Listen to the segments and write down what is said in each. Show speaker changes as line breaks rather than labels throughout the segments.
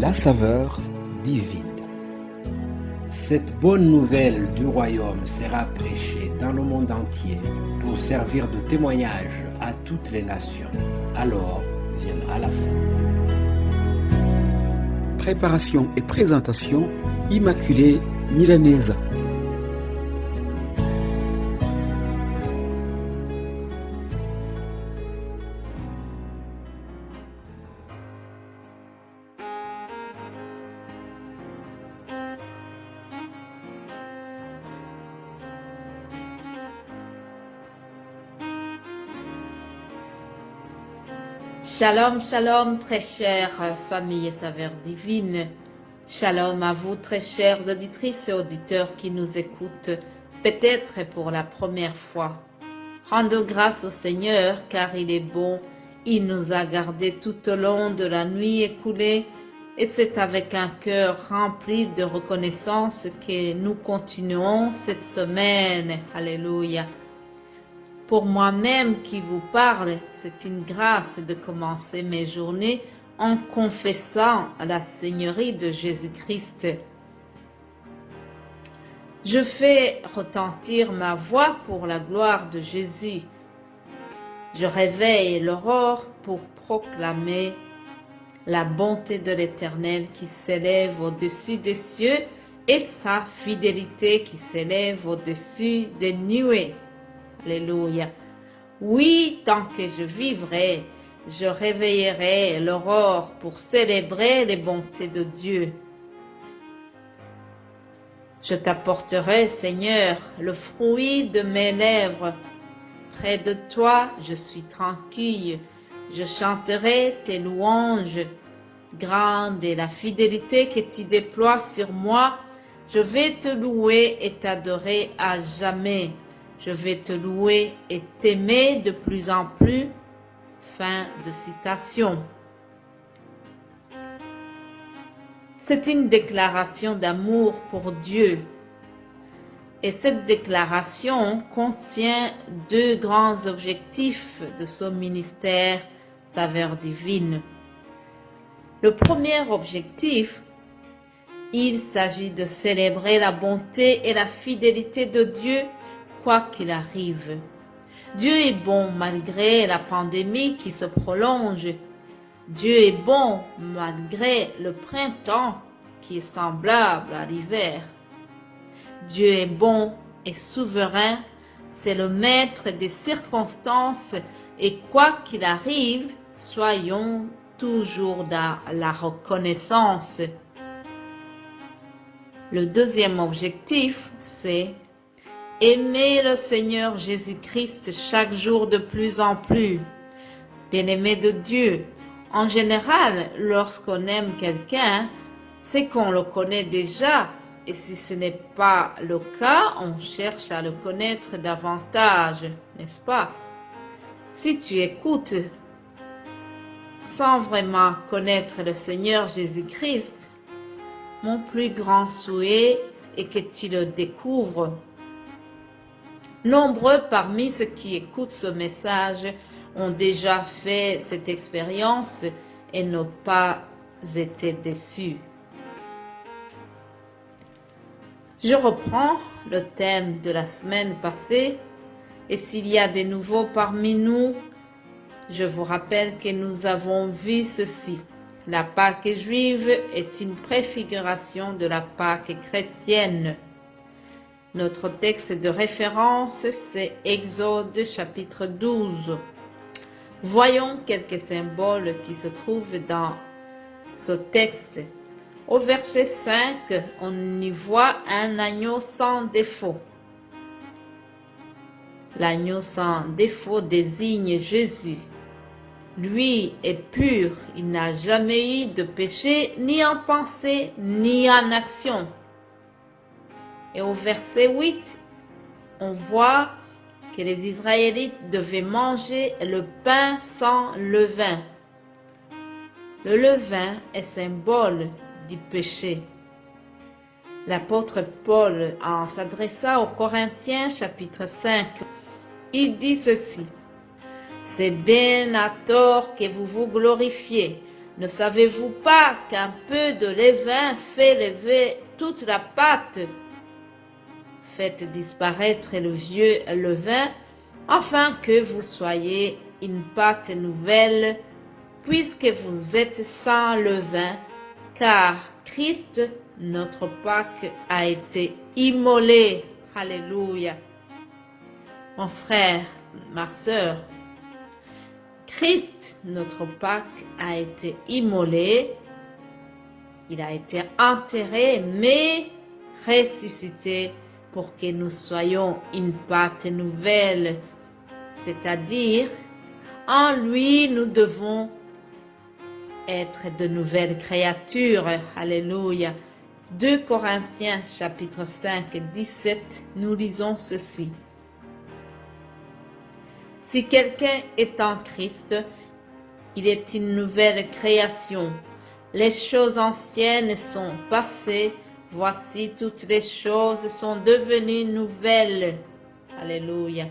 la saveur divine.
Cette bonne nouvelle du royaume sera prêchée dans le monde entier pour servir de témoignage à toutes les nations. Alors viendra la fin.
Préparation et présentation, Immaculée Milanesa.
Shalom, shalom, très chère famille et saveur divine. Shalom à vous, très chères auditrices et auditeurs qui nous écoutent, peut-être pour la première fois. Rendons grâce au Seigneur, car il est bon. Il nous a gardés tout au long de la nuit écoulée, et c'est avec un cœur rempli de reconnaissance que nous continuons cette semaine. Alléluia. Pour moi-même qui vous parle, c'est une grâce de commencer mes journées en confessant la Seigneurie de Jésus-Christ. Je fais retentir ma voix pour la gloire de Jésus. Je réveille l'aurore pour proclamer la bonté de l'Éternel qui s'élève au-dessus des cieux et sa fidélité qui s'élève au-dessus des nuées. Alléluia. Oui, tant que je vivrai, je réveillerai l'aurore pour célébrer les bontés de Dieu. Je t'apporterai, Seigneur, le fruit de mes lèvres. Près de toi, je suis tranquille. Je chanterai tes louanges. Grande est la fidélité que tu déploies sur moi. Je vais te louer et t'adorer à jamais. Je vais te louer et t'aimer de plus en plus. Fin de citation. C'est une déclaration d'amour pour Dieu. Et cette déclaration contient deux grands objectifs de son ministère Saveur divine. Le premier objectif, il s'agit de célébrer la bonté et la fidélité de Dieu quoi qu'il arrive. Dieu est bon malgré la pandémie qui se prolonge. Dieu est bon malgré le printemps qui est semblable à l'hiver. Dieu est bon et souverain, c'est le maître des circonstances et quoi qu'il arrive, soyons toujours dans la reconnaissance. Le deuxième objectif, c'est aimer le Seigneur Jésus-Christ chaque jour de plus en plus. Bien-aimé de Dieu, en général, lorsqu'on aime quelqu'un, c'est qu'on le connaît déjà, et si ce n'est pas le cas, on cherche à le connaître davantage, n'est-ce pas? Si tu écoutes sans vraiment connaître le Seigneur Jésus-Christ, mon plus grand souhait est que tu le découvres. Nombreux parmi ceux qui écoutent ce message ont déjà fait cette expérience et n'ont pas été déçus. Je reprends le thème de la semaine passée et s'il y a des nouveaux parmi nous, je vous rappelle que nous avons vu ceci. La Pâque juive est une préfiguration de la Pâque chrétienne. Notre texte de référence, c'est Exode chapitre 12. Voyons quelques symboles qui se trouvent dans ce texte. Au verset 5, on y voit un agneau sans défaut. L'agneau sans défaut désigne Jésus. Lui est pur, il n'a jamais eu de péché, ni en pensée, ni en action. Et au verset 8, on voit que les Israélites devaient manger le pain sans levain. Le levain est symbole du péché. L'apôtre Paul, en s'adressant aux Corinthiens, chapitre 5, il dit ceci. C'est bien à tort que vous vous glorifiez. Ne savez-vous pas qu'un peu de levain fait lever toute la pâte? Faites disparaître le vieux levain, afin que vous soyez une pâte nouvelle, puisque vous êtes sans levain, car Christ, notre Pâque, a été immolé. Alléluia. Mon frère, ma sœur, Christ, notre Pâque, a été immolé. Il a été enterré, mais ressuscité pour que nous soyons une pâte nouvelle. C'est-à-dire, en lui, nous devons être de nouvelles créatures. Alléluia. 2 Corinthiens chapitre 5, 17, nous lisons ceci. Si quelqu'un est en Christ, il est une nouvelle création. Les choses anciennes sont passées, voici toutes les choses sont devenues nouvelles. Alléluia.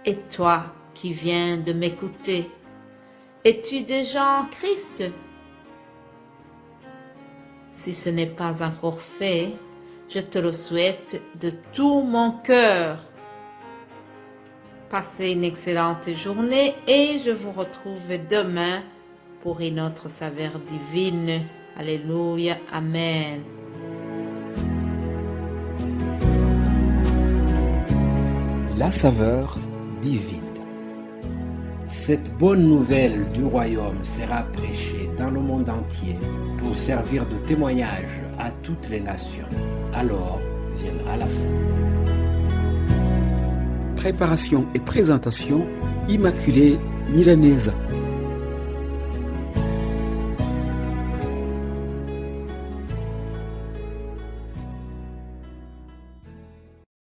Et toi qui viens de m'écouter, es-tu déjà en Christ? Si ce n'est pas encore fait, je te le souhaite de tout mon cœur. Passez une excellente journée et je vous retrouve demain pour une autre saveur divine. Alléluia. Amen.
La saveur divine.
Cette bonne nouvelle du royaume sera prêchée dans le monde entier pour servir de témoignage à toutes les nations. Alors viendra la fin.
Préparation et présentation, Immaculée Milanesa.